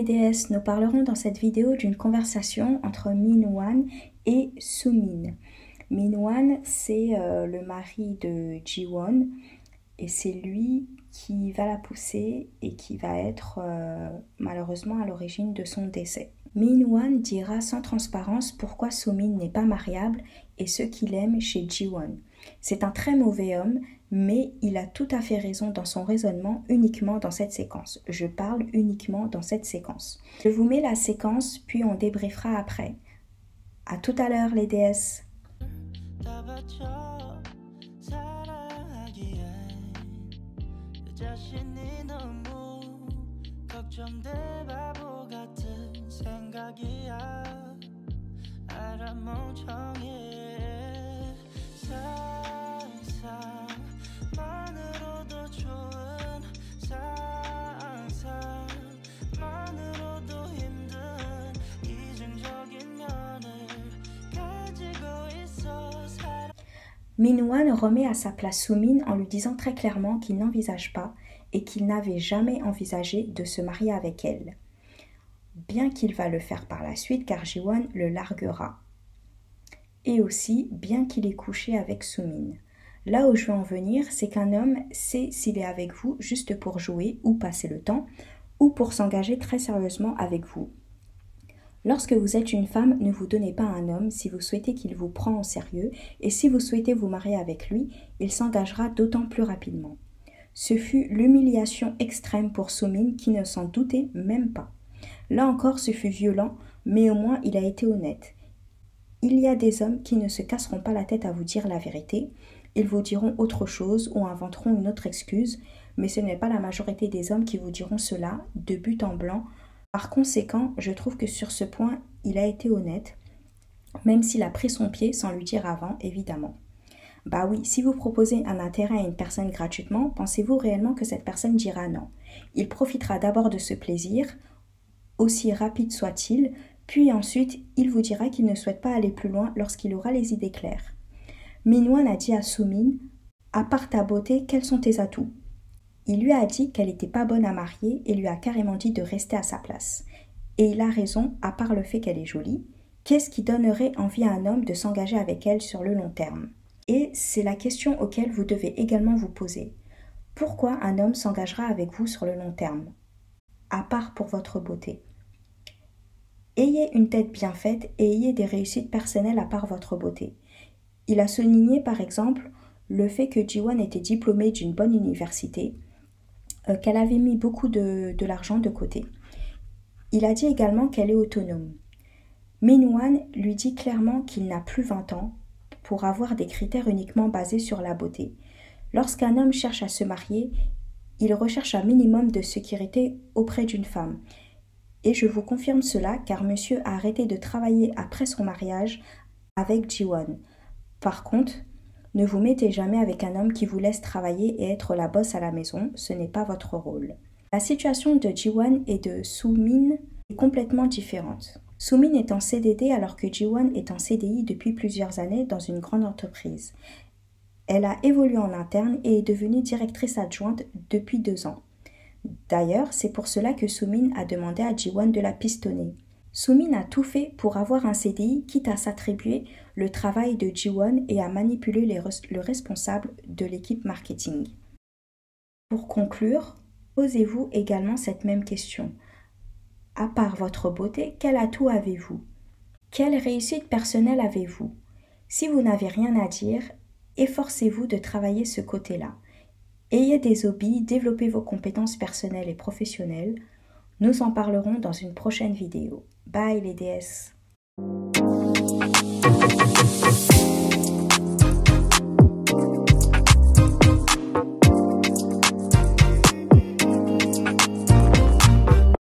les déesses, nous parlerons dans cette vidéo d'une conversation entre Min-hwan et Soo-min. Min-hwan, c'est le mari de Ji-won et c'est lui qui va la pousser et qui va être malheureusement à l'origine de son décès. Min-hwan dira sans transparence pourquoi Soo-min n'est pas mariable et ce qu'il aime chez Ji-won. C'est un très mauvais homme, mais il a tout à fait raison dans son raisonnement uniquement dans cette séquence. Je parle uniquement dans cette séquence. Je vous mets la séquence, puis on débriefera après. À tout à l'heure les déesses. Min-hwan remet à sa place Soo-min en lui disant très clairement qu'il n'envisage pas et qu'il n'avait jamais envisagé de se marier avec elle. Bien qu'il va le faire par la suite car Ji-won le larguera. Et aussi bien qu'il ait couché avec Soo-min. Là où je veux en venir, c'est qu'un homme sait s'il est avec vous juste pour jouer ou passer le temps, ou pour s'engager très sérieusement avec vous. Lorsque vous êtes une femme, ne vous donnez pas à un homme si vous souhaitez qu'il vous prenne au sérieux, et si vous souhaitez vous marier avec lui, il s'engagera d'autant plus rapidement. Ce fut l'humiliation extrême pour Soo-min qui ne s'en doutait même pas. Là encore, ce fut violent, mais au moins il a été honnête. Il y a des hommes qui ne se casseront pas la tête à vous dire la vérité, ils vous diront autre chose ou inventeront une autre excuse, mais ce n'est pas la majorité des hommes qui vous diront cela de but en blanc. Par conséquent, je trouve que sur ce point, il a été honnête, même s'il a pris son pied sans lui dire avant, évidemment. Bah oui, si vous proposez un intérêt à une personne gratuitement, pensez-vous réellement que cette personne dira non? Il profitera d'abord de ce plaisir, aussi rapide soit-il, puis ensuite, il vous dira qu'il ne souhaite pas aller plus loin lorsqu'il aura les idées claires. Min-hwan a dit à Soo-min, « À part ta beauté, quels sont tes atouts ?» Il lui a dit qu'elle n'était pas bonne à marier et lui a carrément dit de rester à sa place. Et il a raison, à part le fait qu'elle est jolie. Qu'est-ce qui donnerait envie à un homme de s'engager avec elle sur le long terme? Et c'est la question auquel vous devez également vous poser. Pourquoi un homme s'engagera avec vous sur le long terme? À part pour votre beauté. Ayez une tête bien faite et ayez des réussites personnelles à part votre beauté. Il a souligné par exemple le fait que Ji-won était diplômée d'une bonne université, qu'elle avait mis beaucoup de l'argent de côté. Il a dit également qu'elle est autonome. Min-hwan lui dit clairement qu'il n'a plus 20 ans pour avoir des critères uniquement basés sur la beauté. Lorsqu'un homme cherche à se marier, il recherche un minimum de sécurité auprès d'une femme. Et je vous confirme cela car monsieur a arrêté de travailler après son mariage avec Ji-won. Par contre, ne vous mettez jamais avec un homme qui vous laisse travailler et être la bosse à la maison, ce n'est pas votre rôle. La situation de Ji-won et de Soo-min est complètement différente. Soo-min est en CDD alors que Ji-won est en CDI depuis plusieurs années dans une grande entreprise. Elle a évolué en interne et est devenue directrice adjointe depuis 2 ans. D'ailleurs, c'est pour cela que Soo-min a demandé à Ji-won de la pistonner. Soo-min a tout fait pour avoir un CDI, quitte à s'attribuer le travail de Ji-won et à manipuler le responsable de l'équipe marketing. Pour conclure, posez-vous également cette même question. À part votre beauté, quel atout avez-vous? Quelle réussite personnelle avez-vous? Si vous n'avez rien à dire, efforcez-vous de travailler ce côté-là. Ayez des hobbies, développez vos compétences personnelles et professionnelles. Nous en parlerons dans une prochaine vidéo. Bye les déesses!